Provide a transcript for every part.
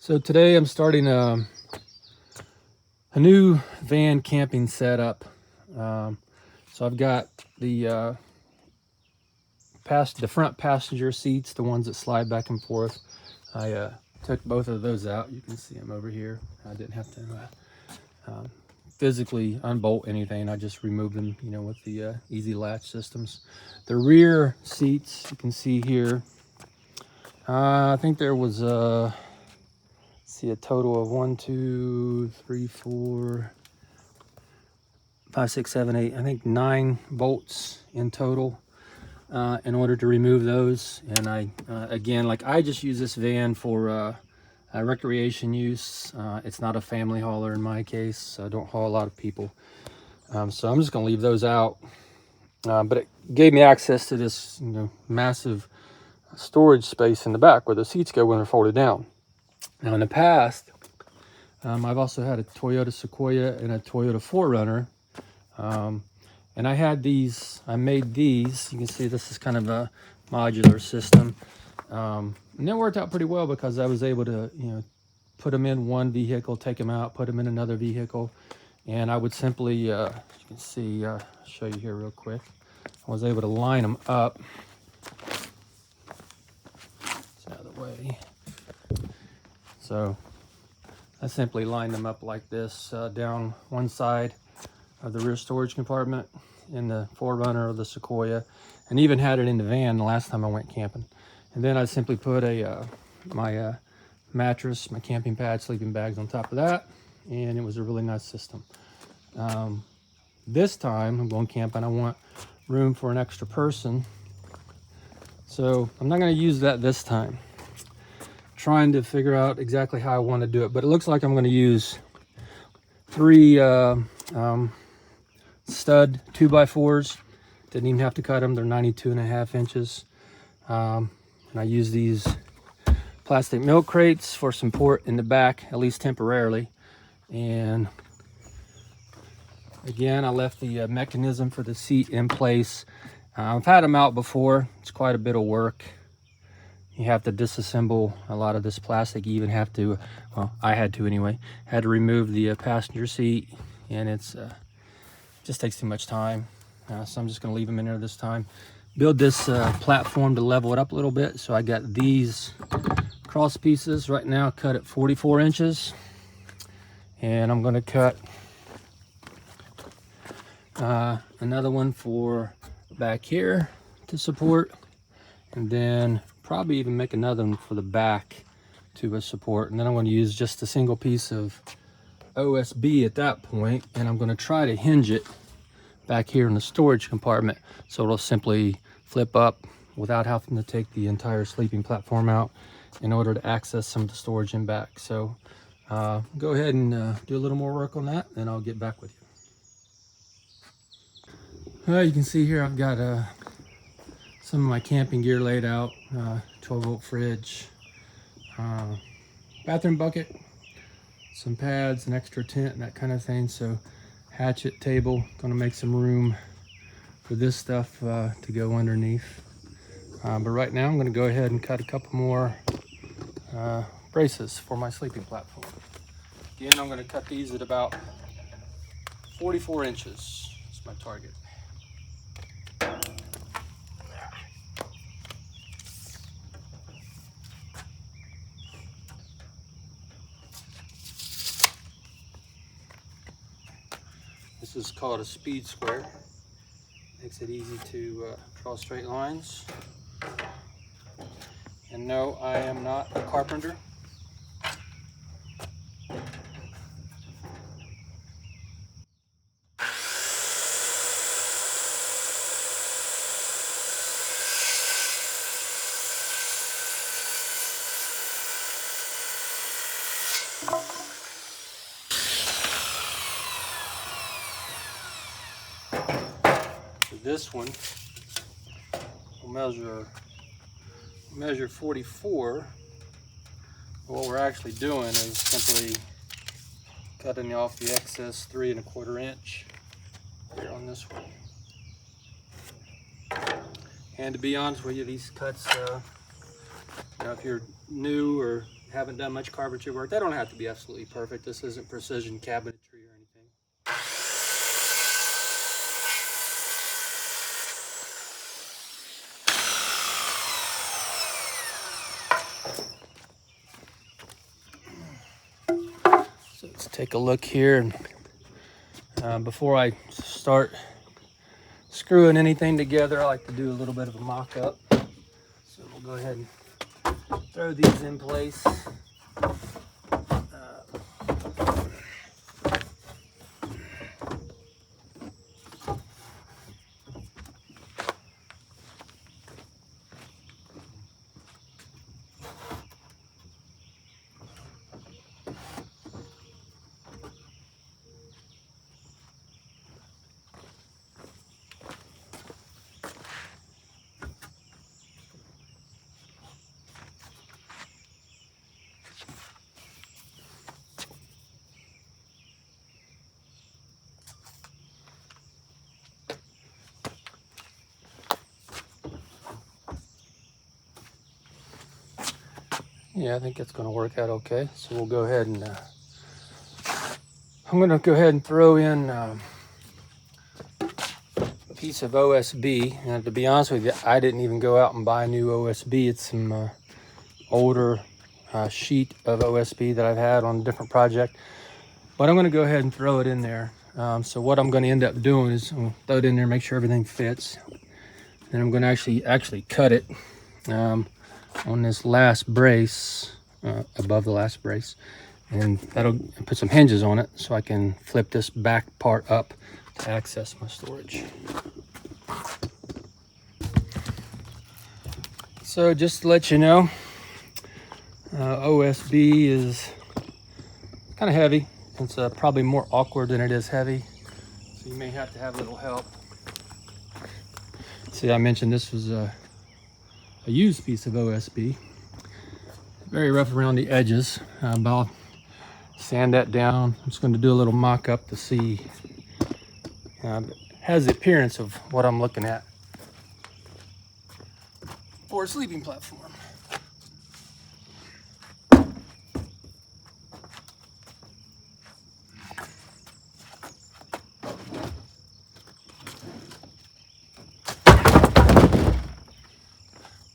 So today I'm starting a new van camping setup. So I've got the front passenger seats, the ones that slide back and forth. I took both of those out. You can see them over here. I didn't have to physically unbolt anything. I just removed them, with the easy latch systems. The rear seats, you can see here. I think there was a total of 1, 2, 3, 4, 5, 6, 7, 8. I think 9 bolts in total in order to remove those. And I again, I just use this van for recreation use. It's not a family hauler in my case. I don't haul a lot of people, so I'm just going to leave those out. But it gave me access to this massive storage space in the back where the seats go when they're folded down. Now in the past, I've also had a Toyota Sequoia and a Toyota 4Runner, and I made these. You can see this is kind of a modular system, and it worked out pretty well because I was able to put them in one vehicle, take them out, put them in another vehicle, and I would simply you can see, show you here real quick. I was able to line them up. It's out of the way. So I simply lined them up like this, down one side of the rear storage compartment in the 4Runner or the Sequoia, and even had it in the van the last time I went camping. And then I simply put my mattress, my camping pad, sleeping bags on top of that, and it was a really nice system. This time I'm going camping, I want room for an extra person, so I'm not going to use that this time. Trying to figure out exactly how I want to do it, but it looks like I'm going to use 3 stud 2x4s. Didn't even have to cut them. They're 92.5 inches, and I use these plastic milk crates for support in the back, at least temporarily. And again, I left the mechanism for the seat in place. I've had them out before. It's quite a bit of work. You have to disassemble a lot of this plastic. You even have to, well, I had to anyway, had to remove the passenger seat, and it's just takes too much time. So I'm just gonna leave them in there this time. Build this platform to level it up a little bit. So I got these cross pieces right now cut at 44 inches. And I'm gonna cut another one for back here to support, and then probably even make another one for the back to support. And then I'm going to use just a single piece of OSB at that point, and I'm going to try to hinge it back here in the storage compartment so it'll simply flip up without having to take the entire sleeping platform out in order to access some of the storage in back. So go ahead and do a little more work on that, and I'll get back with you. You can see here I've got some of my camping gear laid out. 12-volt fridge, bathroom bucket, some pads, an extra tent, and that kind of thing. So hatchet table, gonna make some room for this stuff to go underneath. But right now I'm gonna go ahead and cut a couple more braces for my sleeping platform. Again, I'm gonna cut these at about 44 inches. That's my target. This is called a speed square. Makes it easy to draw straight lines. And no, I am not a carpenter. This one will measure 44. What we're actually doing is simply cutting off the excess 3 1/4 inch here on this one. And to be honest with you, these cuts, if you're new or haven't done much carpentry work. They don't have to be absolutely perfect. This isn't precision cabinetry or anything. So let's take a look here. And before I start screwing anything together, I like to do a little bit of a mock-up. So we'll go ahead and throw these in place. Yeah, I think it's going to work out okay. So we'll go ahead and I'm going to go ahead and throw in a piece of OSB. And to be honest with you, I didn't even go out and buy new OSB. It's some older sheet of OSB that I've had on a different project. But I'm going to go ahead and throw it in there. So what I'm going to end up doing is I'm going to throw it in there, make sure everything fits. And I'm going to actually cut it on this last brace, above the last brace, and that'll put some hinges on it so I can flip this back part up to access my storage. So just to let you know, OSB is kind of heavy. It's probably more awkward than it is heavy, so you may have to have a little help. See, I mentioned this was a used piece of OSB. Very rough around the edges, but I'll sand that down. I'm just going to do a little mock-up to see. It has the appearance of what I'm looking at for a sleeping platform.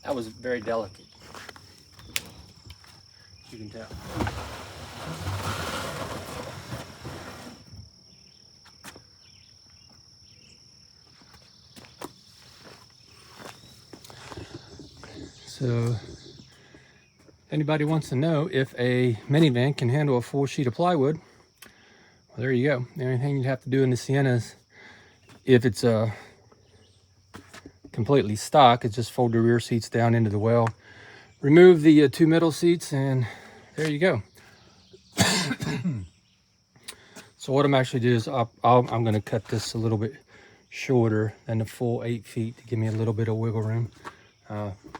That was very delicate, as you can tell. So, if anybody wants to know if a minivan can handle a full sheet of plywood, well, there you go. The only thing you'd have to do in the Sienna is, if it's completely stock, is just fold the rear seats down into the well, remove the two middle seats, and there you go. So what I'm actually doing is I'm going to cut this a little bit shorter than the full 8 feet to give me a little bit of wiggle room.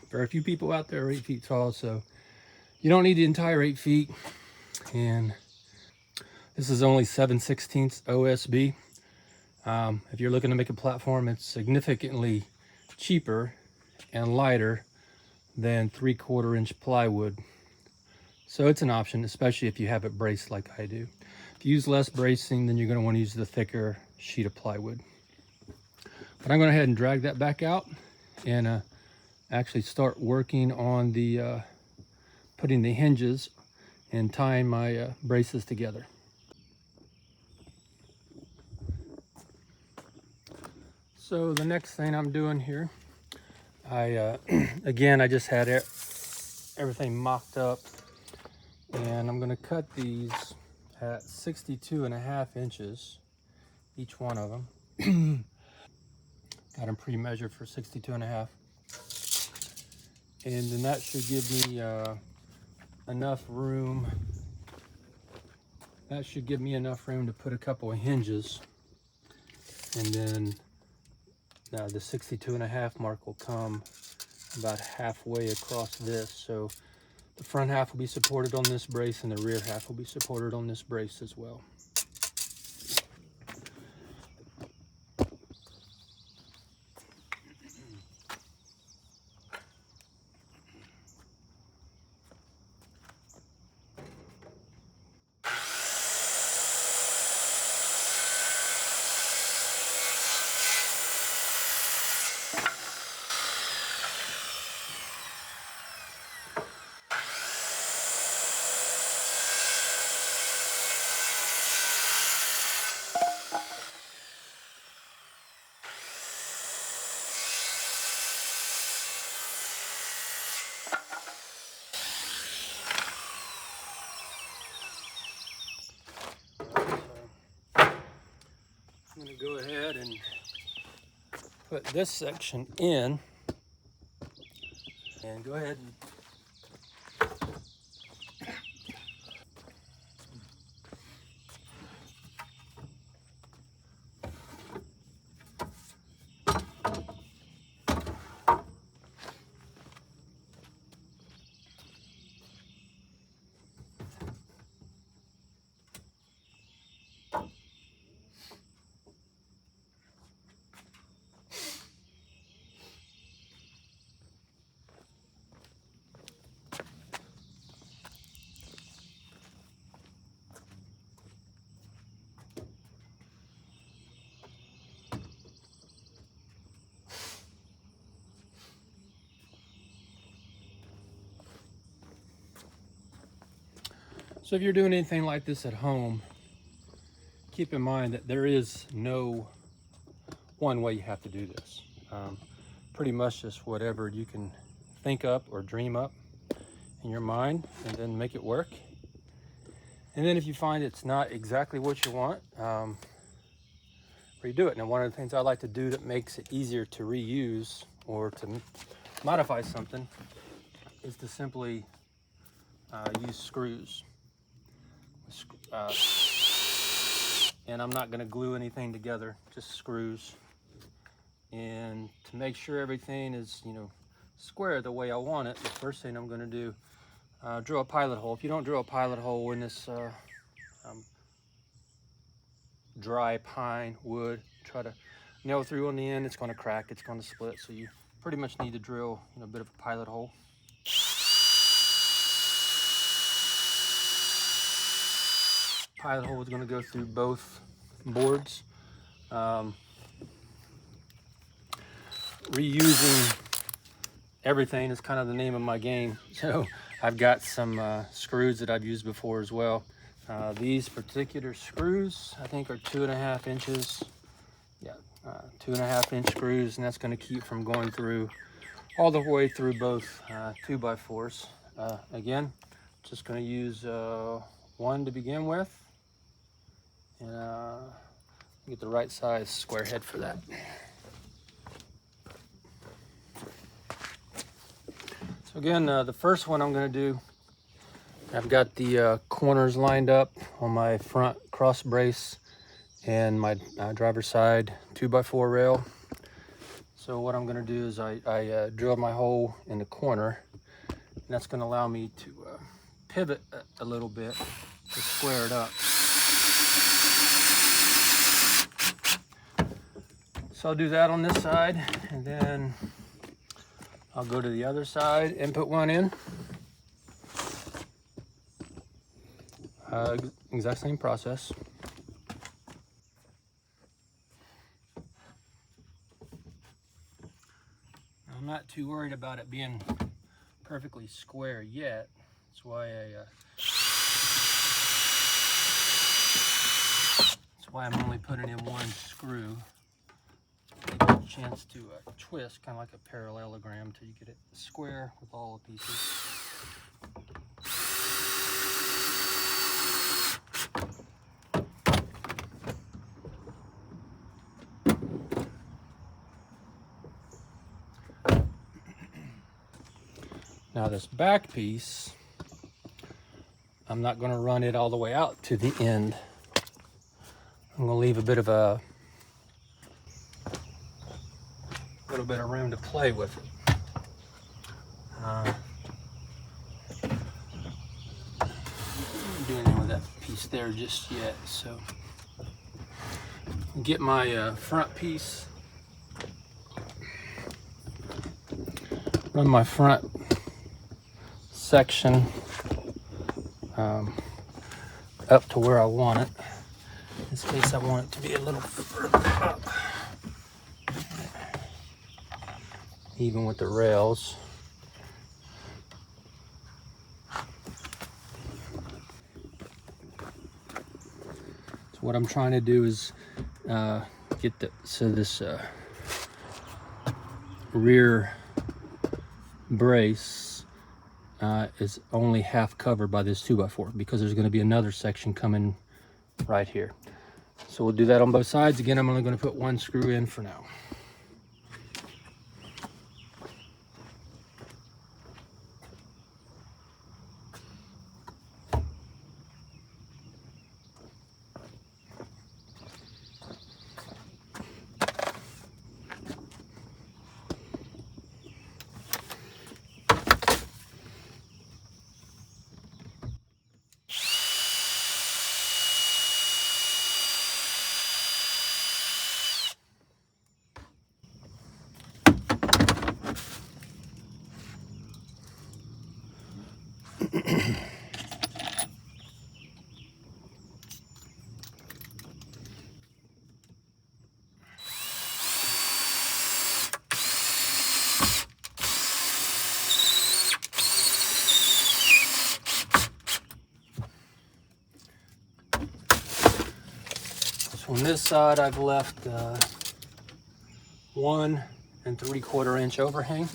Very few people out there are 8 feet tall, so you don't need the entire 8 feet. And this is only 7/16 OSB. If you're looking to make a platform, it's significantly cheaper and lighter than 3/4 inch plywood. So it's an option, especially if you have it braced like I do. If you use less bracing, then you're going to want to use the thicker sheet of plywood. But I'm going to go ahead and drag that back out and actually start working on the putting the hinges and tying my braces together. So the next thing I'm doing here, again, I just had everything mocked up, and I'm going to cut these at 62.5 inches, each one of them. Got them pre-measured for 62.5. And then that should give me enough room. That should give me enough room to put a couple of hinges. And then the 62.5 mark will come about halfway across this. So the front half will be supported on this brace, and the rear half will be supported on this brace as well. put this section in and go ahead and so if you're doing anything like this at home, keep in mind that there is no one way you have to do this. Pretty much just whatever you can think up or dream up in your mind, and then make it work. And then if you find it's not exactly what you want, redo it. Now, one of the things I like to do that makes it easier to reuse or to modify something is to simply use screws. And I'm not going to glue anything together, just screws. And to make sure everything is, square the way I want it, the first thing I'm going to do, drill a pilot hole. If you don't drill a pilot hole in this dry pine wood, try to nail through on the end, it's going to crack, it's going to split. So you pretty much need to drill a bit of a pilot hole. Pilot hole is going to go through both boards. Reusing everything is kind of the name of my game. So I've got some screws that I've used before as well. These particular screws, I think, are 2.5 inches. Yeah, 2.5 inch screws, and that's going to keep from going through all the way through both 2x4s. Again, just going to use one to begin with, and get the right size square head for that. So again, the first one I'm going to do, I've got the corners lined up on my front cross brace and my driver's side 2x4 rail. So what I'm going to do is I drilled my hole in the corner, and that's going to allow me to pivot a little bit to square it up. So I'll do that on this side, and then I'll go to the other side and put one in. Exact same process. I'm not too worried about it being perfectly square yet. That's why I'm only putting in one screw. Give it a chance to twist, kind of like a parallelogram, till you get it square with all the pieces. Now this back piece, I'm not going to run it all the way out to the end. I'm going to leave a bit of a little bit of room to play with it. I'm doing anything with that piece there just yet, so get my front piece, run my front section up to where I want it. In this case, I want it to be a little further up, even with the rails. So what I'm trying to do is get this rear brace is only half covered by this 2x4, because there's going to be another section coming right here. So we'll do that on both sides. Again, I'm only going to put one screw in for now. So on this side, I've left 1 3/4 inch overhang.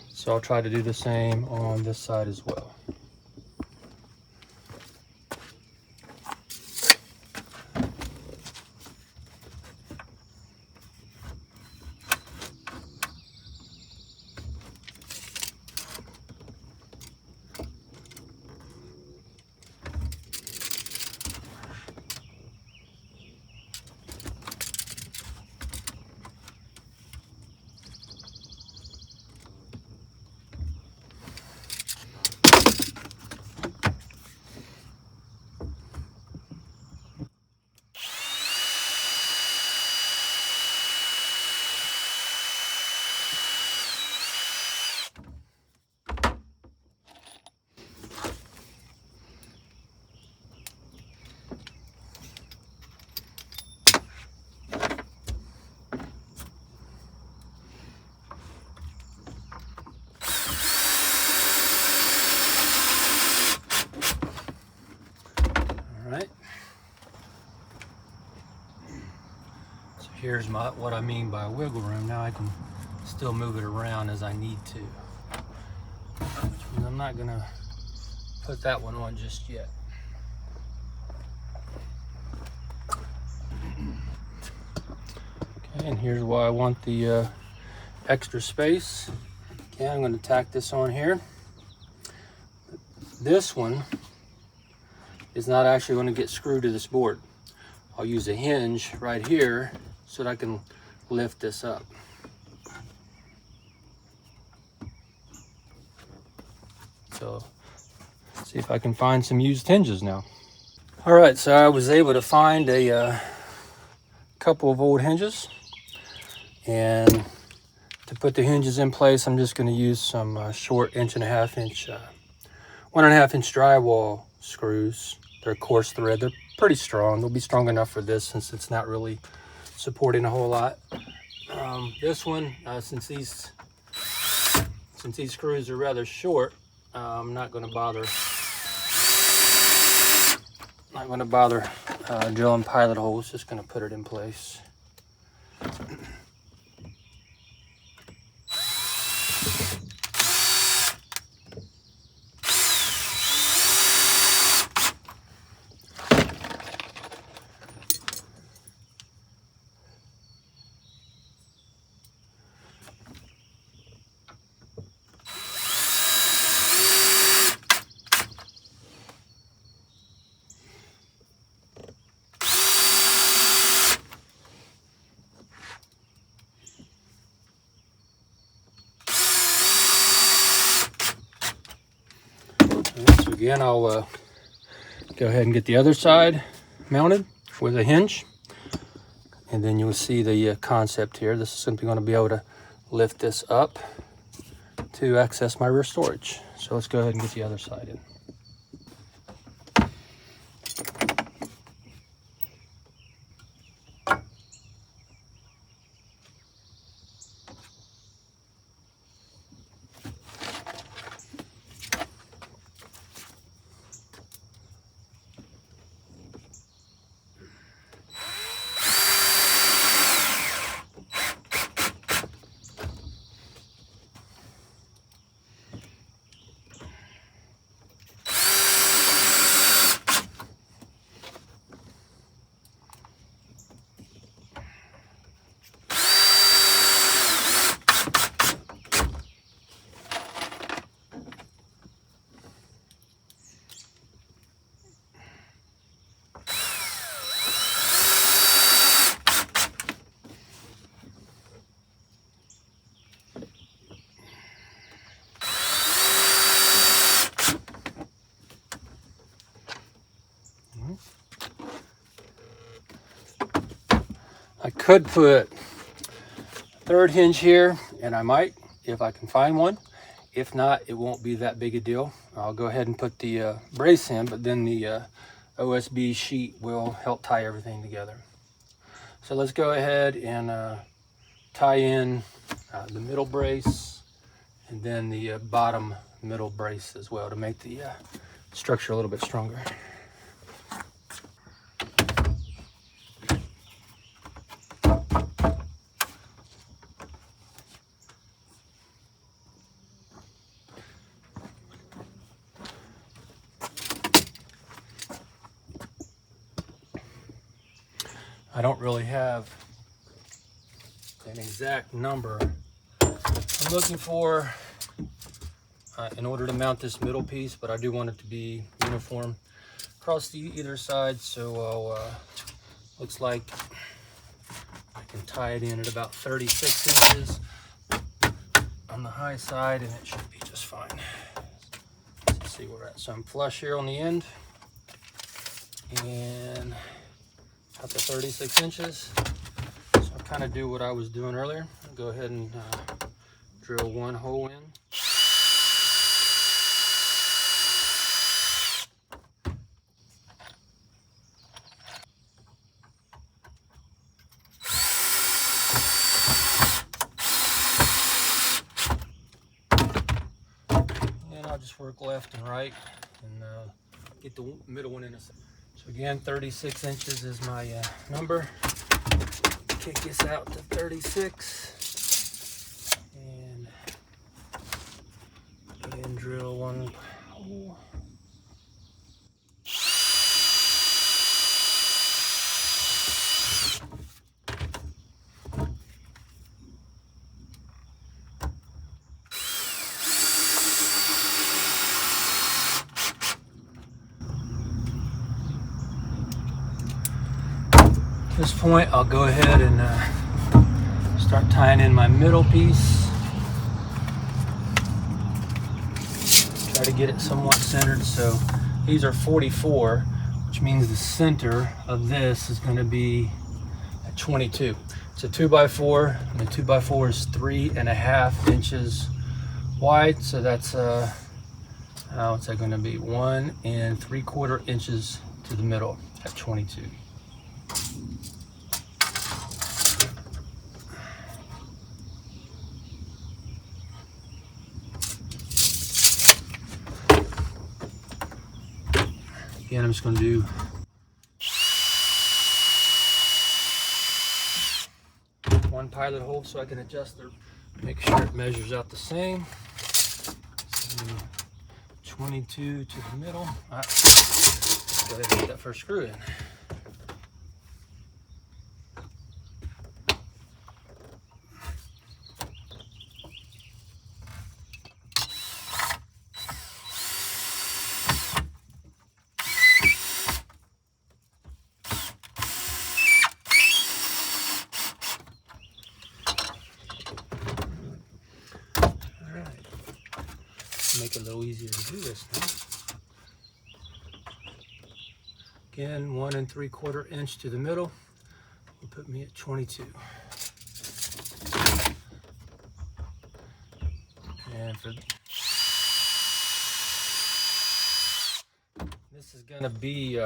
So I'll try to do the same on this side as well. Here's what I mean by wiggle room. Now I can still move it around as I need to. Which means I'm not gonna put that one on just yet. Okay, and here's why I want the extra space. Okay, I'm gonna tack this on here. This one is not actually gonna get screwed to this board. I'll use a hinge right here so that I can lift this up. So, see if I can find some used hinges now. All right, so I was able to find a couple of old hinges. And to put the hinges in place, I'm just gonna use some short 1.5 inch drywall screws. They're coarse thread, they're pretty strong. They'll be strong enough for this since it's not really supporting a whole lot. This one, since these screws are rather short, I'm not going to bother drilling pilot holes. Just going to put it in place. So again, I'll go ahead and get the other side mounted with a hinge, and then you'll see the concept here. This is simply going to be able to lift this up to access my rear storage. So let's go ahead and get the other side in. I could put a third hinge here, and I might if I can find one. If not, it won't be that big a deal. I'll go ahead and put the brace in, but then the OSB sheet will help tie everything together. So let's go ahead and tie in the middle brace and then the bottom middle brace as well to make the structure a little bit stronger. I don't really have an exact number I'm looking for in order to mount this middle piece, but I do want it to be uniform across either side. So looks like I can tie it in at about 36 inches on the high side, and it should be just fine. Let's see where we're at. So I'm flush here on the end, and up to 36 inches. So I'll kind of do what I was doing earlier. I'll go ahead and drill one hole in. And I'll just work left and right and get the middle one in a second. So again, 36 inches is my number. Kick this out to 36 and go ahead and drill one hole. At this point, I'll go ahead and start tying in my middle piece. Try to get it somewhat centered. So these are 44, which means the center of this is going to be at 22. It's a 2x4, and the 2x4 is 3.5 inches wide. So that's what's that going to be? 1 3/4 inches to the middle at 22. Again, I'm just going to do one pilot hole so I can adjust it, make sure it measures out the same. So 22 to the middle. All right, let's go ahead and get that first screw in. Make it a little easier to do this now. Again, 1 3/4 inch to the middle will put me at 22. And for this is going to be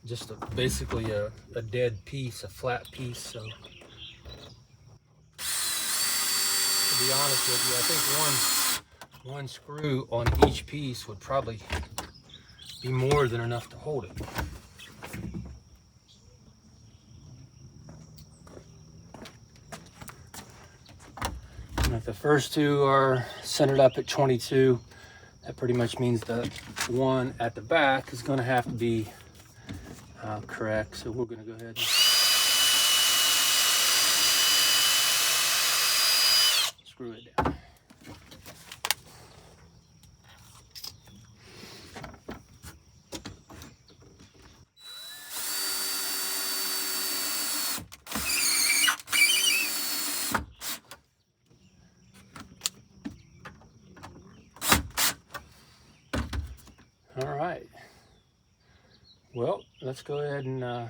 just basically a dead piece, a flat piece. So to be honest with you, I think one screw on each piece would probably be more than enough to hold it. And if the first two are centered up at 22, that pretty much means the one at the back is going to have to be correct. So we're going to go ahead and screw it down. All right. Well, let's go ahead and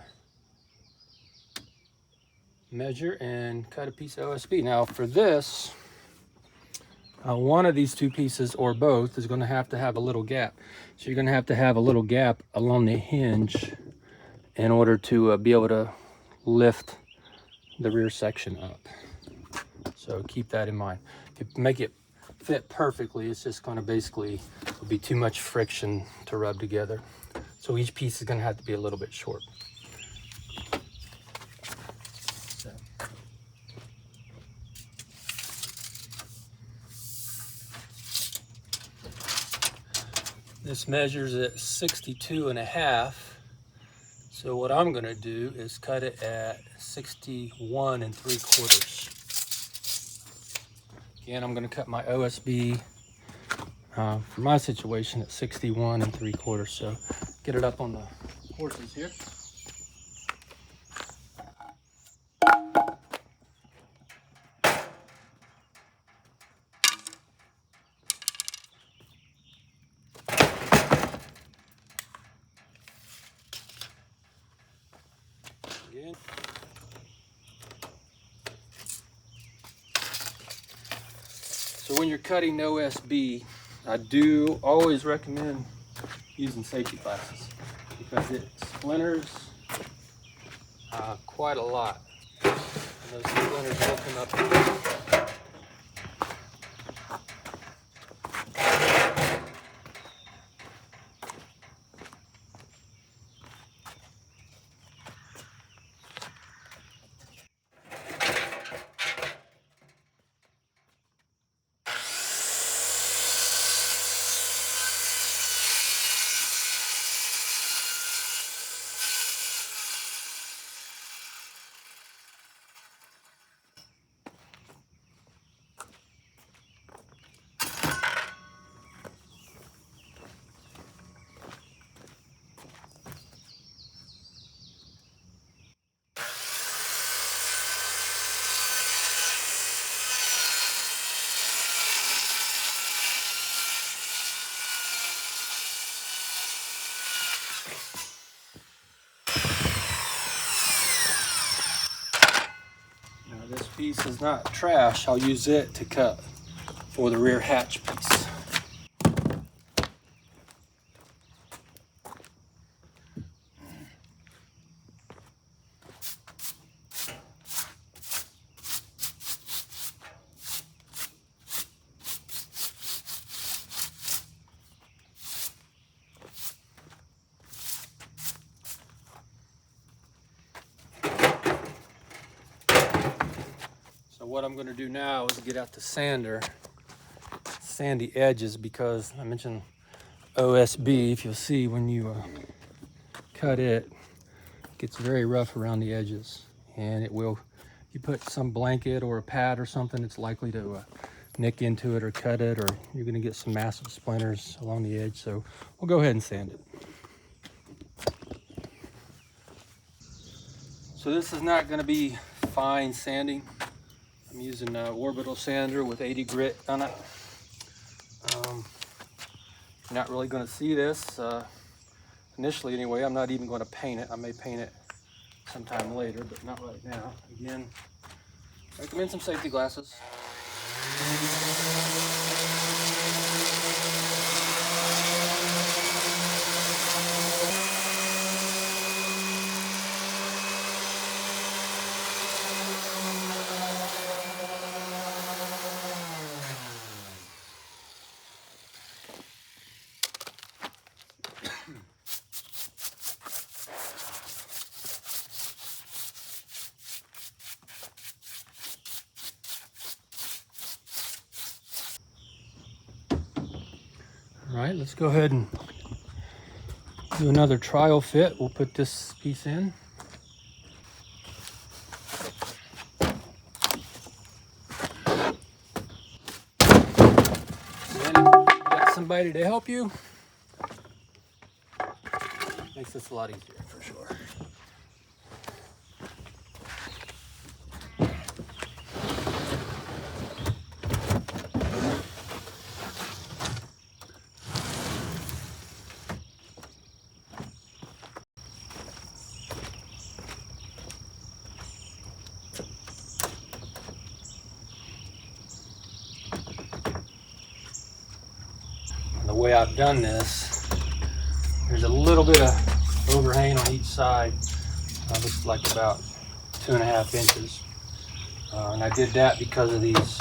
measure and cut a piece of OSB. Now for this, One of these two pieces or both is going to have a little gap. So you're going to have a little gap along the hinge in order to be able to lift the rear section up. So keep that in mind. To make it fit perfectly, it's just going to basically be too much friction to rub together. So each piece is going to have to be a little bit short. So. This measures at 62.5. So what I'm going to do is cut it at 61 3/4. Again, I'm going to cut my OSB for my situation at 61 3/4. So get it up on the horses here. Again. So when you're cutting OSB, I do always recommend using safety glasses because it splinters quite a lot. And those splinters will come up. This piece is not trash. I'll use it to cut for the rear hatch piece. So what I'm going to do now is get out the sander, sand the edges, because I mentioned OSB. If you'll see when you cut it, it gets very rough around the edges, and it will. If you put some blanket or a pad or something, it's likely to nick into it or cut it, or you're going to get some massive splinters along the edge. So we'll go ahead and sand it. So this is not going to be fine sanding. I'm using an orbital sander with 80 grit on it. You're not really going to see this initially anyway. I'm not even going to paint it. I may paint it sometime later, but not right now. Again, recommend some safety glasses. All right, let's go ahead and do another trial fit. We'll put this piece in. And got somebody to help you. Makes this a lot easier for sure. And the way I've done this, there's a little bit of overhang on each side. Looks like about 2.5 inches. And I did that because of these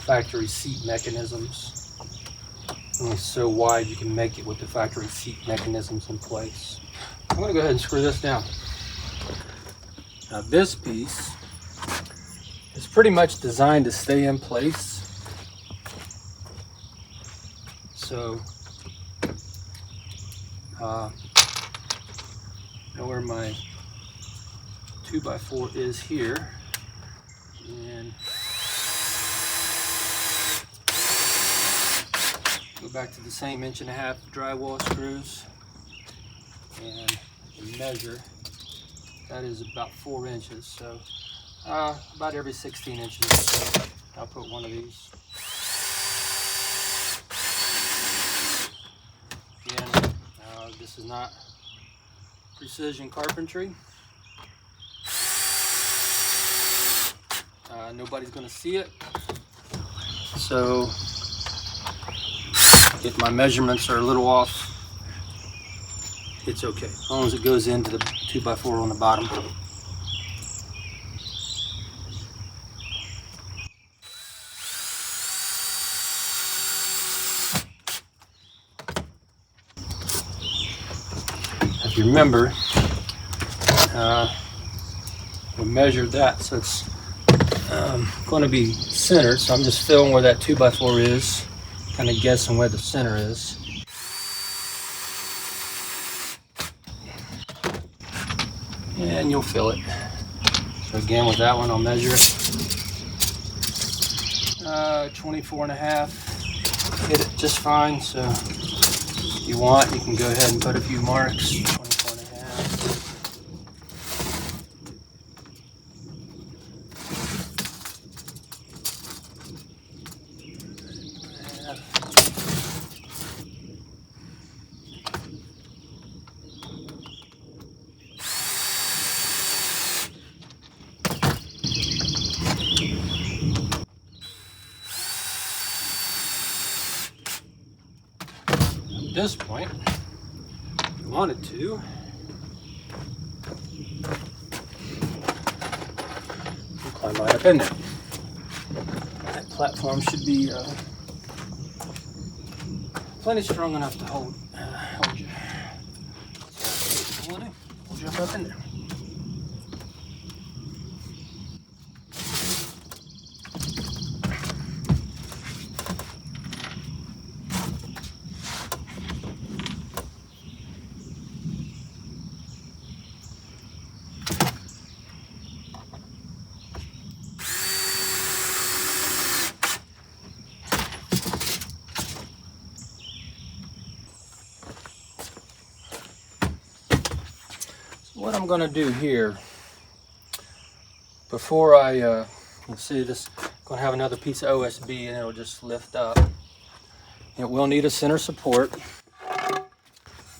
factory seat mechanisms. Only so wide you can make it with the factory seat mechanisms in place. I'm going to go ahead and screw this down. Now this piece is pretty much designed to stay in place. So know where my 2x4 is here, and go back to the same 1.5 inch drywall screws and measure. That is about 4 inches, so about every 16 inches or so I'll put one of these. Again, this is not precision carpentry. Nobody's going to see it, so if my measurements are a little off, it's okay, as long as it goes into the 2x4 on the bottom. If you remember, we measured that, so it's going to be centered, so I'm just feeling where that 2x4 is, kind of guessing where the center is. And you'll feel it. So again, with that one, I'll measure it. 24.5. Hit it just fine, so if you want, you can go ahead and put a few marks. 24.5. At this point, if you wanted to, we'll climb right up in there. That platform should be plenty strong enough to hold you. So, we'll jump up in there. What I'm going to do here, before I, you'll see this, I'm going to have another piece of OSB and it'll just lift up. It will need a center support,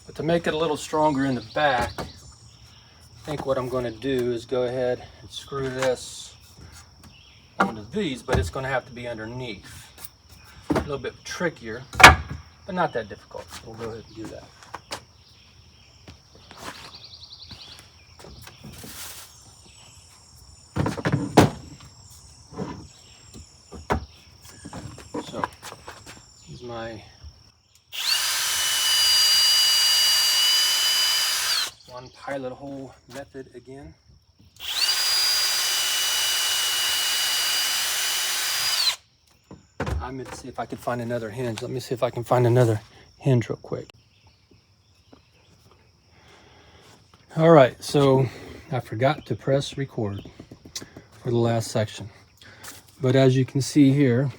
but to make it a little stronger in the back, I think what I'm going to do is go ahead and screw this onto these, but it's going to have to be underneath. A little bit trickier, but not that difficult. We'll go ahead and do that. So, use my one pilot hole method again. I'm going to see if I can find another hinge. Let me see if I can find another hinge real quick. All right, so I forgot to press record for the last section. But as you can see here,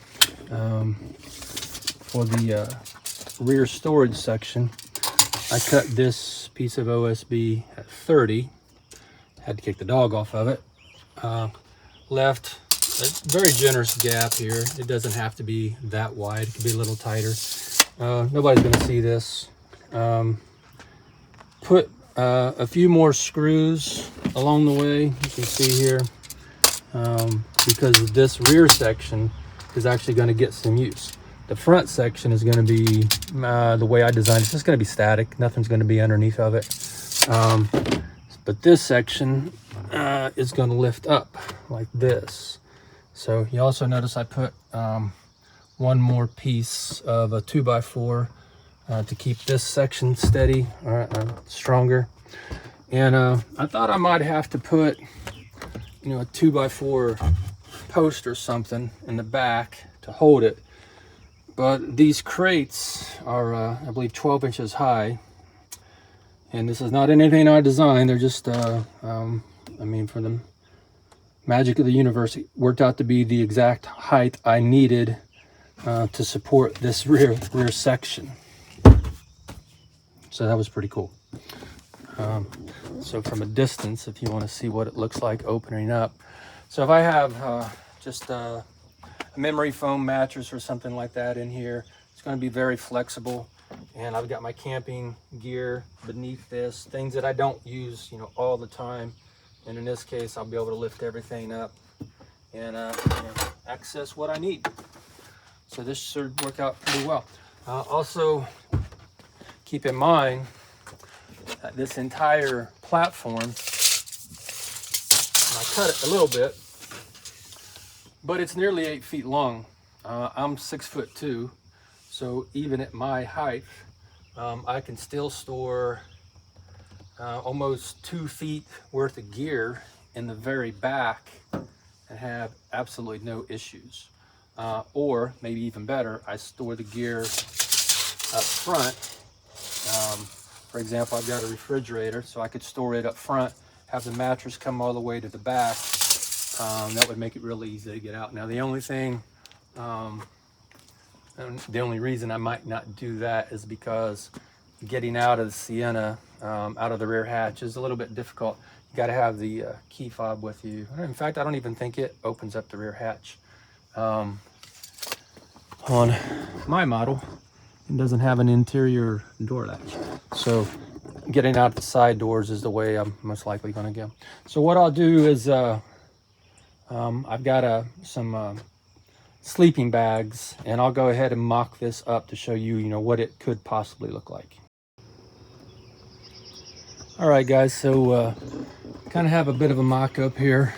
for the rear storage section, I cut this piece of OSB at 30. Had to kick the dog off of it. Left a very generous gap here. It doesn't have to be that wide. It could be a little tighter. Nobody's going to see this. Put a few more screws along the way. You can see here, because this rear section is actually going to get some use. The front section is going to be the way I designed it. It's just going to be static. Nothing's going to be underneath of it. But this section is going to lift up like this. So you also notice I put one more piece of a 2x4 to keep this section steady, stronger. And I thought I might have to put, you know, a 2x4 post or something in the back to hold it. But these crates are, I believe, 12 inches high. And this is not anything I designed. They're just, I mean, for the magic of the universe, it worked out to be the exact height I needed to support this rear section. So that was pretty cool. So from a distance, if you want to see what it looks like opening up. So if I have just a memory foam mattress or something like that in here, it's going to be very flexible. And I've got my camping gear beneath this, things that I don't use, you know, all the time. And in this case, I'll be able to lift everything up and access what I need. So this should work out pretty well. Also, keep in mind that this entire platform, I cut it a little bit, but it's nearly 8 feet long. I'm 6'2", so even at my height, I can still store almost 2 feet worth of gear in the very back and have absolutely no issues. Or maybe even better, I store the gear up front. For example, I've got a refrigerator, so I could store it up front, have the mattress come all the way to the back. That would make it really easy to get out. Now, the only thing, the only reason I might not do that is because getting out of the Sienna, out of the rear hatch, is a little bit difficult. You got to have the key fob with you. In fact, I don't even think it opens up the rear hatch. On my model, it doesn't have an interior door latch. So getting out the side doors is the way I'm most likely going to go. So what I'll do is I've got some sleeping bags, and I'll go ahead and mock this up to show you, you know, what it could possibly look like. All right, guys, so kind of have a bit of a mock up here.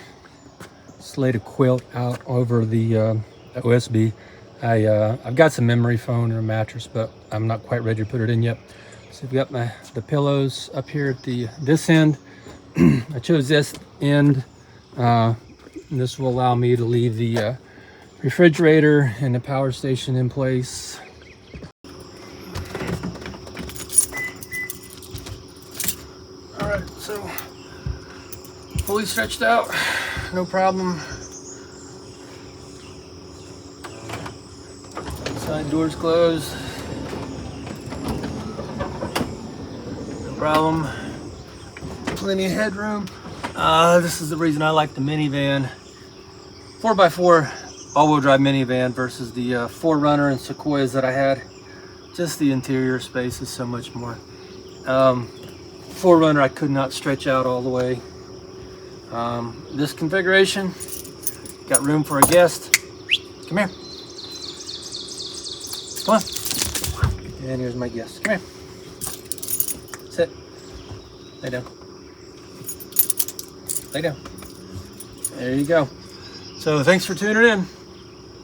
Just laid a quilt out over the OSB. I've got some memory foam and a mattress, but I'm not quite ready to put it in yet. So I've got the pillows up here at this end. I chose this end. This will allow me to leave the refrigerator and the power station in place. All right, so fully stretched out, no problem. Side doors closed, no problem. Plenty of headroom. This is the reason I like the minivan, 4x4 all-wheel drive minivan versus the 4Runner and Sequoias that I had. Just the interior space is so much more. 4Runner I could not stretch out all the way. This configuration, got room for a guest. Come here. Come on. And here's my guest. Come here. Sit. Lay down. Lay down. There you go. So thanks for tuning in.